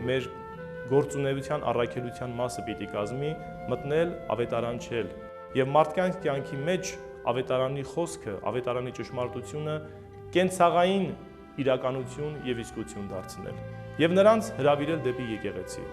մեր գործունեության առաքելության մասը պիտի կազմի մտնել ավետարանչել եւ մարդկանց կյանքի մեջ ավետարանի խոսքը, ավետարանի ճշմարտությունը կենցաղային իրականություն եւ իսկություն դարձնել եւ նրանց հրավիրել դեպի եկեղեցի։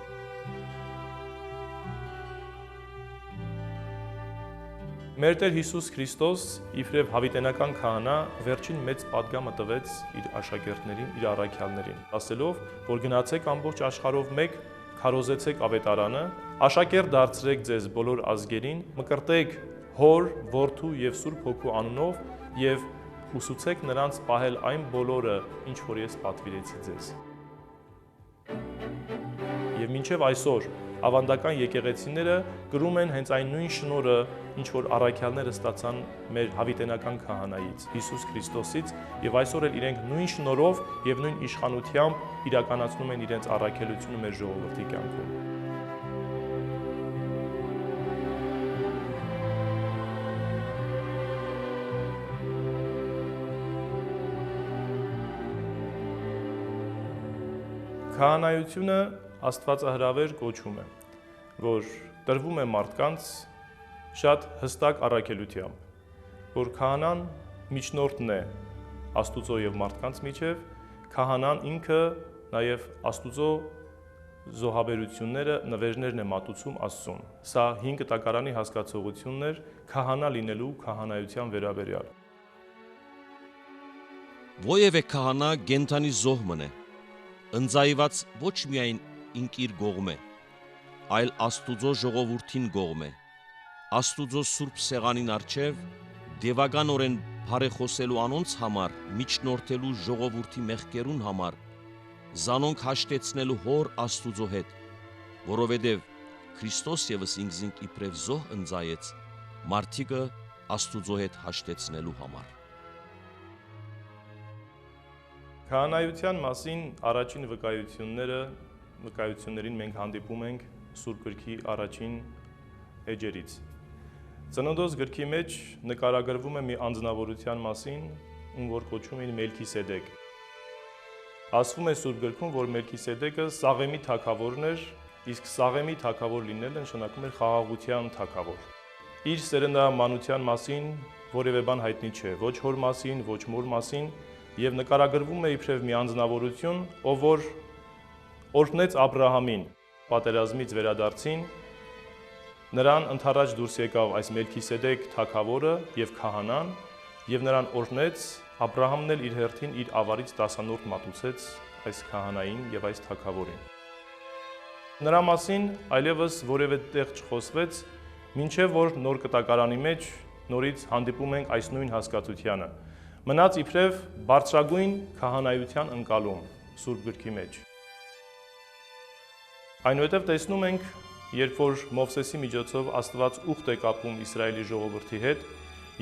Մեր Տեր Հիսուս Քրիստոս իբրև հավիտենական քահանա վերջին մեծ պատգամը տվեց իր աշակերտներին, իր առաքյալներին, ասելով, որ գնացեք ամբողջ աշխարհով մեկ, քարոզեցեք ավետարանը, աշակերտ դարձրեք ձեզ բոլոր ազգերին, մկրտեք Հոր, Որդու եւ Սուրբ Հոգու անունով եւ ուսուցեք նրանց պահել այն բոլորը, ինչ որ ես պատվիրեցի ձեզ։ Եվ մինչև այսօր ավանդական եկեղեցիները կրում են հենց այն նույն շնորհը, ինչ որ առաքյալները ստացան մեր հավիտենական քահանայից, Հիսուս Քրիստոսից, եւ այսօր էլ իրենք նույն շնորհով եւ նույն իշխանությամբ իրականացնում են իրենց առաքելությունը մեր ժողովրդի կյանքում։ Քահանայությունը աստվածահրավեր կոչում է, որ տրվում է մարդկանց շատ հստակ առաքելությամբ, որ քահանան միջնորդն է Աստուծո եւ մարդկանց միջև, քահանան ինքը նաեւ Աստուծո զոհաբերությունները, նվերներն է մատուցում Աստծուն։ Սա 5 տակարանի հասկացողությունն էր քահանա լինելու քահանայության վերաբերյալ։ Ովևէ քահանա գենթանի զոհ մնե, ընձայված ոչ միայն ինքիր գողմ է, այլ Աստուծո ժողովրդին գողմ է, Աստուծո սուրբ սեղանին առջև դևականորեն բարեխոսելու անոնց համար, միջնորդելու ժողովրդի մեղքերուն համար, զանոնք հաշտեցնելու հոր Աստուծո հետ, որովհետև Քրիստոս ևս ինքզինք իբրև զոհ ընձայեց, մարդիկը Աստուծո հետ հաշտեցնելու համար։ Քահանայության մասին առաջին վկայություններին մենք հանդիպում ենք Սուրբ գրքի առաջին էջերից։ Ծննդոց գրքի մեջ նկարագրվում է մի անձնավորության մասին, ում որ կոչում էին Մելքիսեդեկ։ Ասվում է Սուրբ գրքում, որ Մելքիսեդեկը Սաղեմի թագավորն էր, իսկ Սաղեմի թագավոր լինելը նշանակում էր խաղաղության թագավոր։ Իր սերնդամանության մասին որևէ բան հայտնի չէ, ոչ հոր մասին, ոչ մոր մասին, եւ նկարագրվում է իբրև մի անձնավորություն, ով որ օրհնեց Աբրահամին պատերազմից վերադարձին, նրան ընդառաջ դուրս եկավ այս Մելքիսեդեկ թագավորը եւ քահանան, եւ նրան օրհնեց, Աբրահամն էլ իր հերթին իր ավարից 10-րդ մատուցեց այս քահանային եւ այս թագավորին։ Նրա մասին այլևս որևէ տեղ չխոսվեց, մինչև որ նոր կտակարանի մեջ նորից հանդիպում ենք այս նույն հասկացությանը։ Մնաց իբրև բարձրագույն քահանայության ընկալում Սուրբ գրքի մեջ։ Այնուհետև տեսնում ենք, երբ որ Մովսեսի միջոցով Աստված ուխտ է կապում Իսրայելի ժողովրդի հետ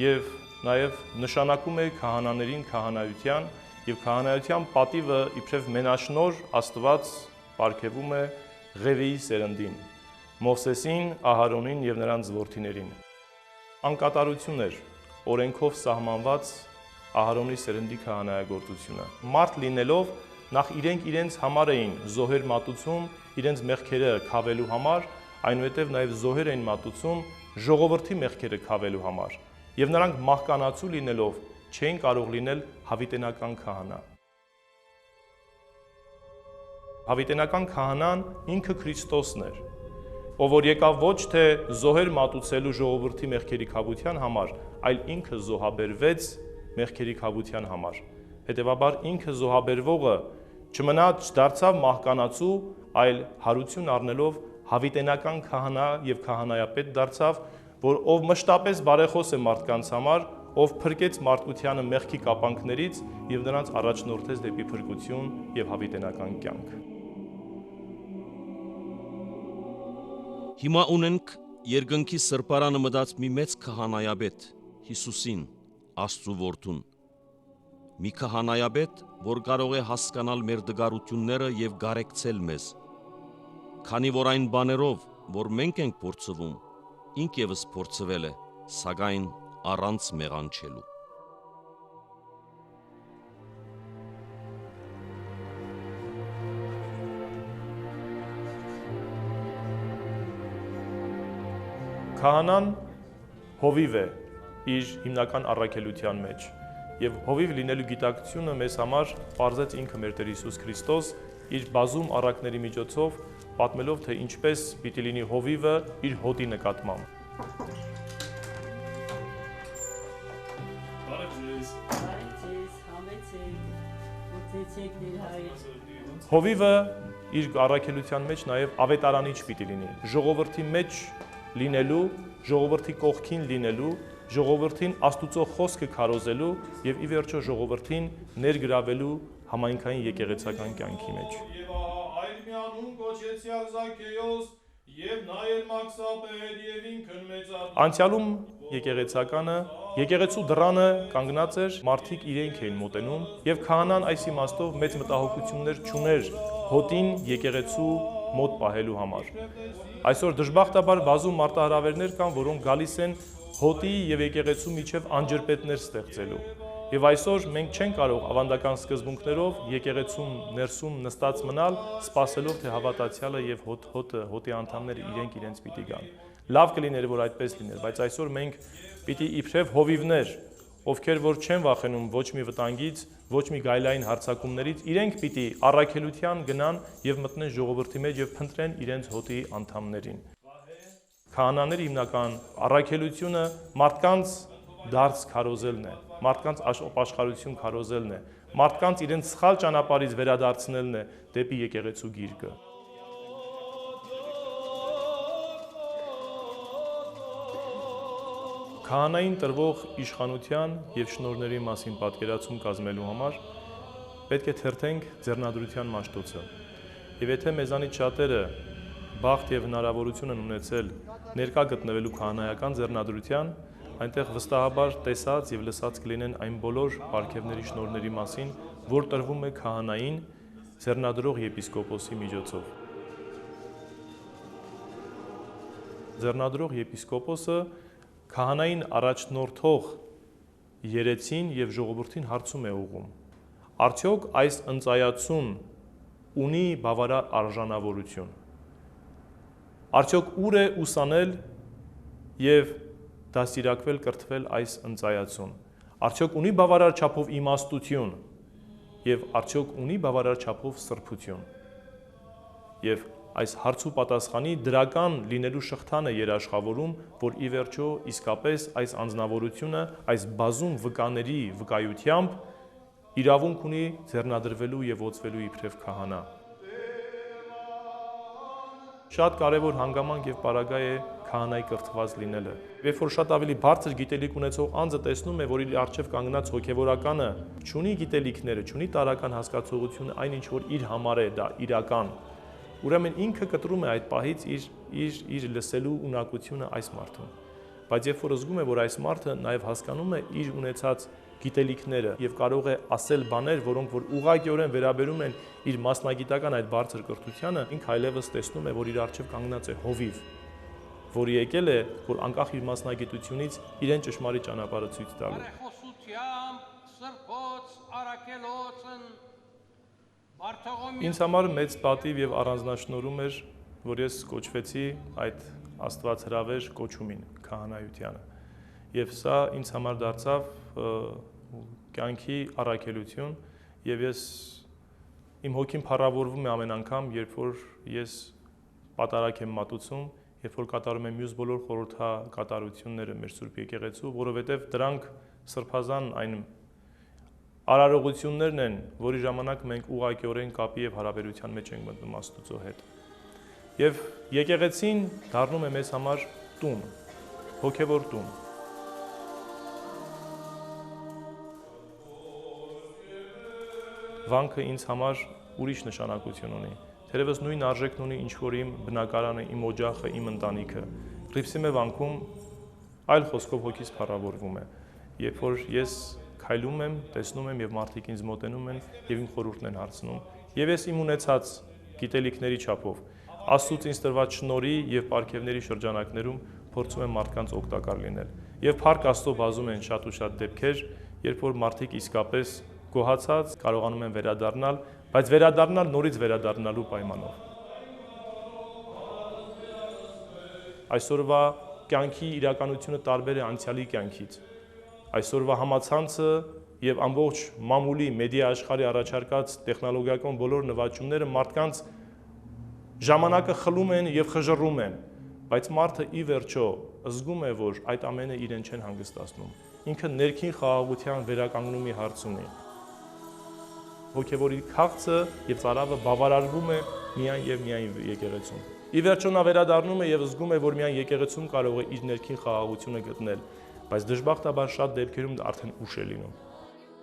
եւ նաեւ նշանակում է քահանաներին քահանայության եւ քահանայության պատիվը իբրև մենաշնոր Աստված պարգևում է Ղևեի սերնդին, Մովսեսին, Ահարոնին եւ նրանց որդիներին։ Անկատարություն էր օրենքով սահմանված Ահարոնի սերնդի քահանայագործությունը։ Մարդ լինելով նախ իրենց համար էին զոհեր մատուցում, իրենց մեղքերը քավելու համար, այնուհետև նաև զոհեր էին մատուցում ժողովրդի մեղքերը քավելու համար։ Եվ նրանք մահկանացու լինելով չէին կարող լինել հավիտենական քահանա։ Հավիտենական քահանան ինքը Քրիստոսն էր, ով որ եկավ ոչ թե զոհեր մատուցելու ժողովրդի մեղքերի քավության համար, այլ ինքը զոհաբերվեց մեղքերի քավության համար։ Հետևաբար ինքը զոհաբերվողը չդարձավ մահկանացու, այլ հարություն առնելով հավիտենական քահանա եւ քահանայապետ դարձավ, ով մշտապես բարեխոս է մարդկանց համար, ով փրկեց մարդկությանը մեղքի կապանքներից եւ նրանց առաջնորդեց դեպի փրկություն եւ հավիտենական կյանք։ Հիմա ունենք երկնքի սրբարանը մտած մի մեծ քահանայապետ, Հիսուսին, Աստծու որդուն։ Մի քահանայապետ, որ կարող է հասկանալ մեր դգարությունները եւ գարեկցել մեզ։ Քանի որ այն բաներով, որ մենք ենք փորձվում, ինք եւս փորձվել է, սակայն առանց մեղանչելու։ Քահանան հովիվ է իր հիմնական առաքելության մեջ եւ հովիվ լինելու գիտակցությունը մեզ համար բարձեց ինքը մեր Տեր Հիսուս Քրիստոս իր բազում առակների միջոցով պատմելով թե ինչպես պիտի լինի հովիվը իր հոտի նկատմամբ։ Հովիվը իր առաքելության մեջ նաև ավետարանիչ պիտի լինի, ժողովրդի մեջ լինելու, ժողովրդի կողքին լինելու, ժողովրդին Աստուծո խոսքը քարոզելու եւ ի վերջո ժողովրդին ներգրավելու համայնքային եկեղեցական կյանքի մեջ։ Այլ միանում կոչեցյալ Զաքեոս եւ նայել Մաքսապետ եւ ինքն մեծար։ Անցյալում եկեղեցականը, եկեղեցու դռանը կանգնած էր, մարդիկ իրենք էին մոտենում եւ քահանան այս իմաստով մեծ մտահոգություններ չուներ հոտին եկեղեցու մոտ պահելու համար։ Այսօր դժբախտաբար բազում մարտահրավերներ կան, որոնք գալիս են հոտի եւ եկեղեցու միջև անջրպետներ ստեղծելու։ Եվ այսօր մենք չենք կարող ավանդական սկզբունքներով եկեղեցում ներսում նստած մնալ, սպասելով թե հավատացյալը եւ հոտի անդամները իրենց պիտի գան։ Լավ կլիներ, որ այդպես լիներ, բայց այսօր մենք պիտի իբրև հովիվներ, ովքեր որ չեն վախենում ոչ մի վտանգից, ոչ մի գայլային հարձակումներից, իրենք պիտի առաքելության գնան եւ մտնեն ժողովրդի մեջ եւ փնտրեն իրենց հոտի անդամներին։ Քահանաների հիմնական առաքելությունը մարդկանց դարձ քարոզելն է, մարդկանց ապաշխարություն քարոզելն է, մարդկանց իրենց սխալ ճանապարհից վերադարձնելն է դեպի եկեղեցու գիրկը։ Քահանային տրվող իշխանության եւ շնորհների մասին պատկերացում կազմելու համար պետք է թերթենք ձեռնադրության մաշտոցը։ Եվ եթե մեզանից շատերը բախտ եւ հնարավորություն են ունեցել ներկա գտնվելու քահանայական ձեռնադրության, այնտեղ վստահաբար տեսած եւ լսած կլինեն այն բոլոր պարգևների շնորհների մասին, որ տրվում է քահանային ձեռնադրող եպիսկոպոսի միջոցով։ Ձեռնադրող եպիսկոպոսը քահանային առաջնորդող երեցին եւ ժողովրդին հարցում է ուղում. արդյոք այս ընծայացուն ունի բավարար արժանավորություն։ Արդյոք ուր է ուսանել եւ դաստիարակվել կրթվել այս ընծայացուն։ Արդյոք ունի բավարար չափով իմաստություն եւ արդյոք ունի բավարար չափով սրբություն։ Եվ այս հարցու պատասխանի դրական լինելու շղթան է երաշխավորում, որ ի վերջո իսկապես այս անձնավորությունը, այս բազում վկաների վկայությամբ իրավունք ունի ձեռնադրվելու եւ ոցվելու իբրև քահանա։ Շատ կարևոր հանգամանք եւ պարագա է քահանայի կրթված լինելը։ Երբ որ շատ ավելի բարձր գիտելիք ունեցող անձը տեսնում է, որ իր առջև կանգնած հոգևորականը չունի գիտելիքները, չունի տարական հասկացողությունը, այն ինչ որ իր համար է դա իրական, ուրեմն ինքը կտրում է այդ պահից իր լսելու ունակությունը այս մարդուն։ Բայց երբ որ զգում է, որ այս մարդը նաև հասկանում է իր ունեցած գիտելիքները եւ կարող է ասել բաներ, որոնք որ ուղղակիորեն վերաբերում են իր մասնագիտական այդ բարձր կրթությանը, ինքը այլևս տեսնում է, որ իր առջև կանգնած է հովիվ, որը եկել է, որ անկախ իր մասնագիտությունից իրեն ճշմարիտ ճանապարհը ցույց տալու։ Ինձ համար մեծ պատիվ եւ առանձնաշնորհում էր, որ ես կոչվեցի այդ Աստված հրավեր կոչումին, քահանայությանը։ Եվ սա ինձ համար դարձավ կյանքի առաքելություն, եւ ես իմ հոգին փառավորվում է ամեն անգամ, երբ որ ես պատարակ եմ մատուցում, երբ որ կատարում եմ մյուս բոլոր խորհրդակատարությունները մեր Սուրբ Եկեղեցու, որովհետեւ դրանք սրբազան այն արարողություններն են, որի ժամանակ մենք ուղղակիորեն կապի եւ հարաբերության մեջ ենք մտնում Աստծո հետ։ Եվ եկեղեցին դառնում է մեզ համար տուն, հոգևոր տուն։ Վանքը ինձ համար ուրիշ նշանակություն ունի։ Թերևս նույն արժեքն ունի, ինչ որ իմ բնակարանը, իմ օջախը, իմ ընտանիքը։ Ռիփսիմե վանքում այլ խոսքով հոգիս փառավորվում է, երբ որ ես քայլում եմ, տեսնում եմ եւ մարդիկ ինձ մոտենում են եւ իմ խորհուրդն են հարցնում։ Եվ ես իմ ունեցած գիտելիքների չափով Աստծուց ինձ տրված շնորհի եւ պարգևների շրջանակներում փորձում եմ մարդկանց օգտակար լինել։ Եվ փառք Աստծո բազում են շատ ու շատ դեպքեր, երբ որ մարդիկ իսկապես գոհացած կարողանում են վերադառնալ, բայց վերադառնալ նորից վերադառնալու պայմանով։ Այսօրվա կյանքի իրականությունը տարբեր է անցյալի կյանքից։ Այսօրվա համացանցը եւ ամբողջ մամուլի մեդիա աշխարհի առաջարկած տեխնոլոգիական բոլոր նվաճումները մարդկանց ժամանակը խլում են եւ խժռում են, բայց մարդը ի վերջո զգում է, որ այդ ամենը իրեն չեն հանգստացնում։ Ինքը ներքին խաղաղության վերականգնումի հարց ունի։ Հոգևորի քաղցը եւ ծարավը բավարարվում է միայն եւ միայն եկեղեցում։ Ի վերջո նա վերադառնում է եւ զգում է, որ միայն եկեղեցում կարող է իր ներքին խաղաղությունը գտնել, բայց դժբախտաբար շատ դեպքերում դա արդեն ուշ է լինում։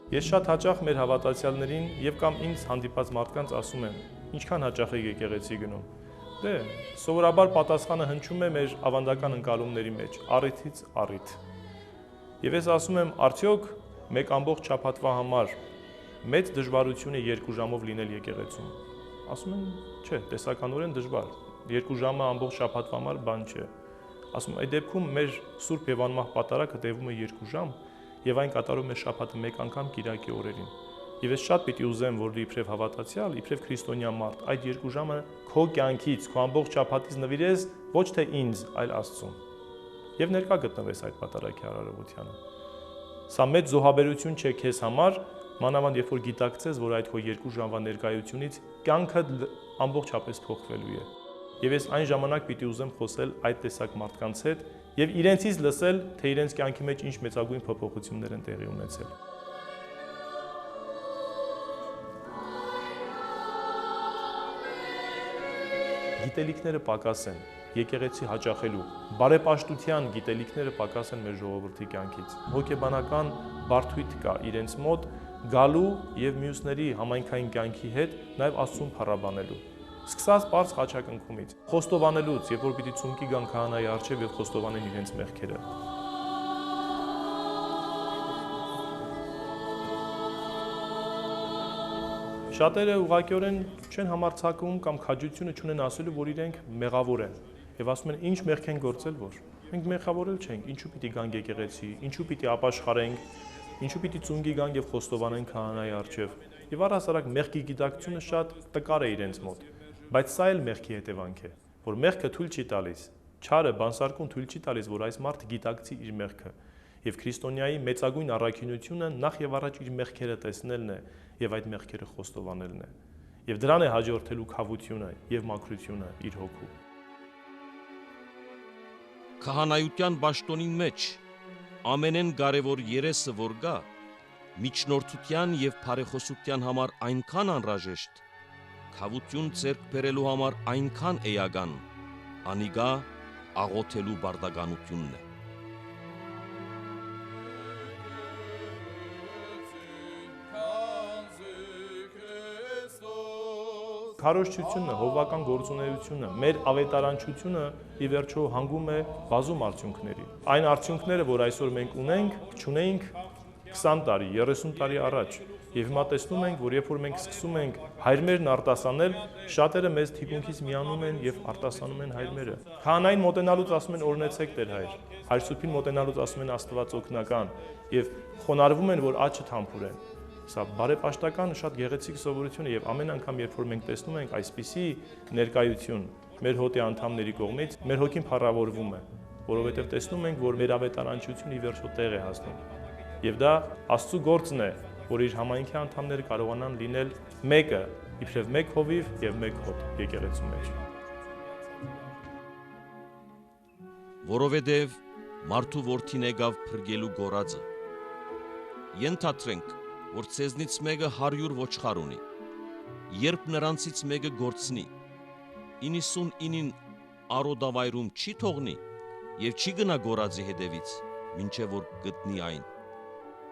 Ես շատ հաճախ մեր հավատացյալներին եւ կամ ինձ հանդիպած մարդկանց ասում եմ. ինչքան հաճախ եք եկեղեցի գնում։ Դե, սովորաբար պատասխանը հնչում է մեր ավանդական ընկալումների մեջ, առիթից առիթ։ Եվ ես ասում եմ, արդյոք մեկ ամբողջ շաբաթվա համար մեծ դժվարություն է 2 ժամով լինել եկեղեցում։ Ասում են, չէ, տեսականորեն դժվար։ 2 ժամը ամբողջ շաբաթվա համար բան չէ։ Ասում եմ, այդ դեպքում մեր Սուրբ եւ անմահ պատարագը տևում է 2 ժամ եւ այն կատարում է շաբաթը մեկ անգամ կիրակի օրերին։ Եվ ես շատ պիտի ուզեմ, որ դու իբրև հավատացյալ, իբրև քրիստոնյա մարդ, այդ 2 ժամը քո կյանքից, քո ամբողջ շաբաթից նվիրես ոչ թե ինձ, այլ Աստծուն։ Եվ ներկա գտնվես այդ պատարագի արարողությանը։ Սա մեծ զոհաբերություն չէ քեզ համար, մանավանդ երբ որ գիտակցես, որ այդ քո 2 ժամվա ներկայությունից կյանքդ ամբողջապես փոխվելու է։ Եվ ես այն ժամանակ պիտի ուզեմ խոսել այդ տեսակ մարդկանց հետ եւ իրենցից լսել, թե իրենց կյանքի մեջ ինչ մեծագույն փոփոխություններ են տեղի ունեցել։ Գիտելիքները պակաս են, եկեղեցի հաճախելու, բարեպաշտության գիտելիքները պակաս են մեր ժողովրդի կյանքից։ Հոգեբանական բարդույթ կա իրենց մոտ գալու եւ մյուսների համայնքային կյանքի հետ նաեւ Աստծուն փառաբանելու։ Սկսած բարձ խաչակնքումից, խոստովանելուց, երբ որ պիտի ցունկի գան քահանայի առջև եւ խոստովանեն իրենց մեղքերը։ Շատերը ուղղակիորեն չեն համարձակվում կամ քաջությունը չունեն ասելու, որ իրենք մեղավոր են եւ ասում են, ինչ մեղք են գործել, որ մենք մեղավորել չենք, ինչու պիտի գանք եկեղեցի, ինչու պիտի ապաշխարենք, ինչու պիտի ցունկի գանք եւ խոստովանենք քահանայի առջև։ Եվ առհասարակ մեղքի գիտակցությունը շատ տկար է իրենց մոտ, բայց սա էլ մեղքի հետևանք է, որ մեղքը թույլ չի տալիս, չարը բանսարկուն թույլ չի տալիս, որ այս մարդը գիտակցի իր մեղքը։ Եվ քրիստոնյայի մեծագույն առաքինությունը նախ եւ առաջ իր մեղքերը տեսնելն է եւ այդ մեղքերը խոստովանելն է։ Եվ դրան է հաջորդելու քավությունը եւ մաքրությունը իր հոգու։ Քահանայության պաշտոնին մեջ ամենեն կարևոր երեսը որ գա, միջնորդության եւ բարեխոսության համար այնքան անհրաժեշտ, քավություն ձեռք բերելու համար այնքան էական, անիգա աղոթելու բարդականությունն է։ Քարոզչությունը, հովվական գործունեությունը, մեր ավետարանչությունը ի վերջո հանգում է բազում արդյունքների։ Այն արդյունքները, որ այսօր մենք ունենք, չունեինք 20 տարի, 30 տարի առաջ։ Եվ հիմա տեսնում ենք, որ երբ որ մենք սկսում ենք հայրմերն արտասանել, շատերը մեզ թիկունքից միանում են եւ արտասանում են հայրմերը։ Քահանային մոտենալուց ասում են օրհնեցեք Տեր հայր։ Հայր Սուրբին մոտենալուց ասում են Աստված օգնական եւ խոնարհվում են, որ աչը թամփուրեն։ Սա բարեպաշտական շատ գեղեցիկ սովորություն է եւ ամեն անգամ երբ որ մենք տեսնում ենք այսպիսի ներկայություն մեր հոտի անդամների կողմից, մեր հոգին փառավորվում է, որովհետեւ տեսնում ենք, որ մեր ավետարանչությունը ի վերջո տեղ է հասնում։ Եվ դա Աստծո գործն է, որ իր համայնքի անդամները կարողանան լինել մեկը, իբրև մեկ հովիվ եւ մեկ հոտ եկեղեցու մեջ։ Որովհետեւ մարդու որդին եկավ փրկելու գորածը։ Ենթադրենք, որ ցեզնից մեկը 100 ոչխար ունի, երբ նրանցից մեկը գործնի, 99-ին արոդավայրում չի թողնի եւ չի գնա գորածի հետևից, մինչեւ որ գտնի այն։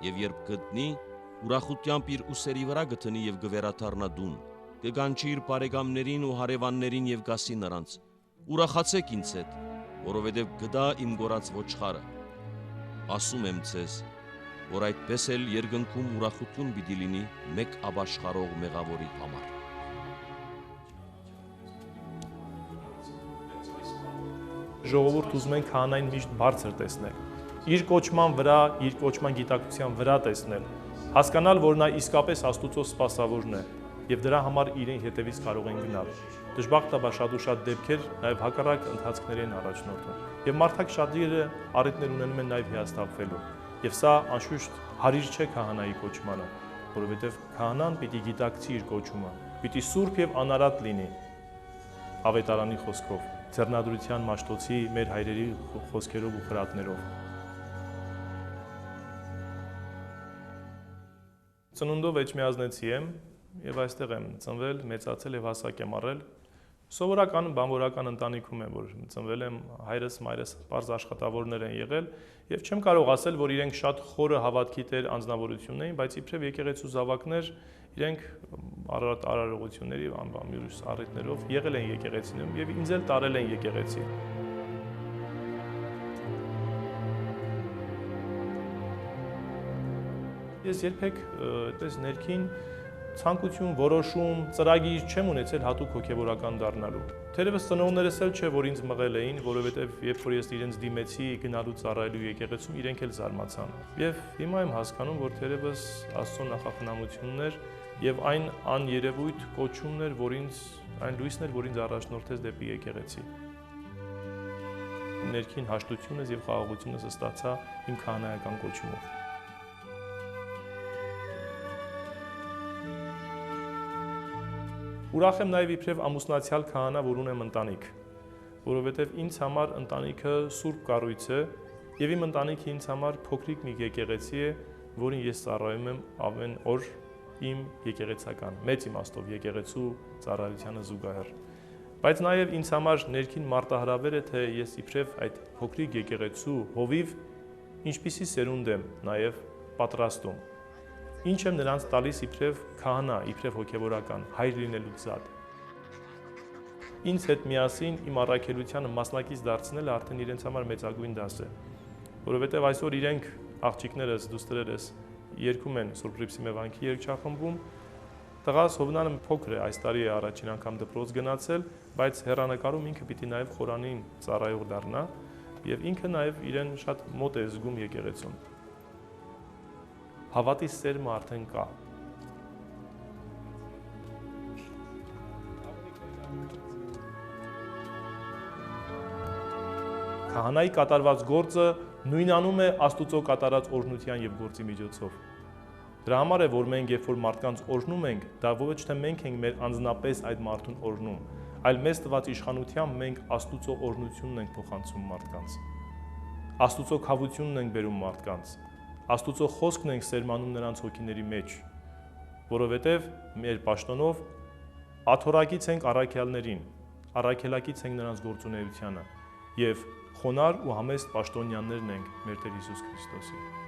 Եվ երբ գտնի, ուրախությամբ իր ուսերի վրա գտնի եւ գվերաթառնա դուն, կգանչի իր բարեկամներին ու հարևաններին եւ գասի նրանց. ուրախացեք ինձ հետ, որովհետեւ գտա իմ գորած ոչխարը։ Ասում եմ ցեզ, որ այդպես էլ երկնքում ուրախություն պիտի լինի մեկ ապաշխարող մեղավորի համար։ Ժողովուրդ ուզում են քահանային միշտ բարձր տեսնել, իր կոչման վրա, իր կոչման գիտակցության վրա տեսնել, հասկանալ, որ նա իսկապես Աստուծո սպասավորն է, եւ դրա համար իրեն հետևից կարող են գնալ։ Դժբախտաբար շատ ու շատ դեպքեր նաեւ հակառակ ընթացքների են առաջնորդում։ Եվ մարդիկ շատերը առիթներ ունենում են նաեւ հիասթափվելու։ Եվ սա անշուշտ հարիր չէ քահանայի կոչմանը, որովհետեւ քահանան պիտի գիտակցի իր կոչումը, պիտի սուրբ եւ անարատ լինի ավետարանի խոսքով, ձեռնադրության մաշտոցի մեր հայրերի խոսքերով ու խրատներով։ Ծնունդով էջմիածնեցի եմ եւ այստեղ եմ ծնվել, մեծացել եւ հասակ եմ առել։ Սովորական բանվորական ընտանիքում եմ, որ ծնվել եմ, հայրս, մայրս պարզ աշխատավորներ են եղել եւ չեմ կարող ասել, որ իրենք շատ խորը հավատքի տեր անձնավորություններ էին, բայց իբրև եկեղեցու զավակներ իրենք արարողությունների մյուս առիթներով եղել են եկեղեցիում եւ ինձ էլ տարել են եկեղեցի։ Ես երբեք այդպես ներքին ցանկություն, որոշում, ծրագիր չեմ ունեցել հատուկ հոգեվորական դառնալու։ Թերևս ծնողներս էլ չէ, որ ինձ մղել էին, որովհետև երբ որ ես իրենց դիմեցի գնալու ծառայելու եկեղեցում, իրենք էլ զարմացան։ Եվ հիմա եմ հասկանում, որ թերևս Աստծո նախախնամությունն էր եւ այն աներևույթ կոչումն էր, որ ինձ այն լույսն էր, որ ինձ առաջնորդեց դեպի եկեղեցի։ Ներքին հաշտությունս եւ խաղաղությունս ստացա իմ քահանայական կոչումով։ Ուրախ եմ նաև իբրև ամուսնացյալ քահանա, որ ունեմ ընտանիք, որովհետև ինձ համար ընտանիքը սուրբ կառույց է եւ իմ ընտանիքը ինձ համար փոքրիկ մի եկեղեցի է, որին ես ծառայում եմ ամեն օր իմ եկեղեցական, մեծ իմաստով եկեղեցու ծառայությանը զուգահեռ։ Բայց նաև ինձ համար ներքին մարտահրավեր է, թե ես իբրև այդ փոքրիկ եկեղեցու հովիվ ինչպիսի սերունդ եմ նաև պատրաստում։ Ինչ եմ նրանց տալիս իբրև քահանա, իբրև հոգևորական, հայր լինելու զատ։ Ինձ հետ միասին իմ առաքելությանը մասնակից դարձնելը արդեն իրենց համար մեծագույն դաս է, որովհետև այսօր իրենք աղջիկներս, դուստրերս երգում են Սուրբ Հռիփսիմե վանքի երգչախմբում։ Տղաս Հովնանը փոքր է, այս տարի է առաջին անգամ դպրոց գնացել, բայց հեռանկարում ինքը պիտի նաև խորանին ծառայող դառնա եւ ինքը նաև իրեն շատ մոտ է զգում եկեղեցուն։ Հավատի սերմը արդեն կա։ Քահանայի կատարված գործը նույնանում է Աստուծո կատարած օրհնության եւ գործի միջոցով։ Դրա համար է, որ մենք երբ որ մարդկանց օրհնում ենք, դա ոչ թե մենք ենք մեր անձնապես այդ մարդուն օրհնում, այլ մեզ տված իշխանությամբ մենք Աստուծո օրհնությունն ենք փոխանցում մարդկանց։ Աստուծո քավությունն ենք բերում մարդկանց։ Աստուծո խոսքն ենք սերմանում նրանց հոգիների մեջ, որովհետև մեր պաշտոնով աթոռակից ենք առաքյալներին, առաքելակից ենք նրանց գործունեությանը եւ խոնար ու համեստ պաշտոնյաներն ենք մեր Տեր Հիսուս Քրիստոսի։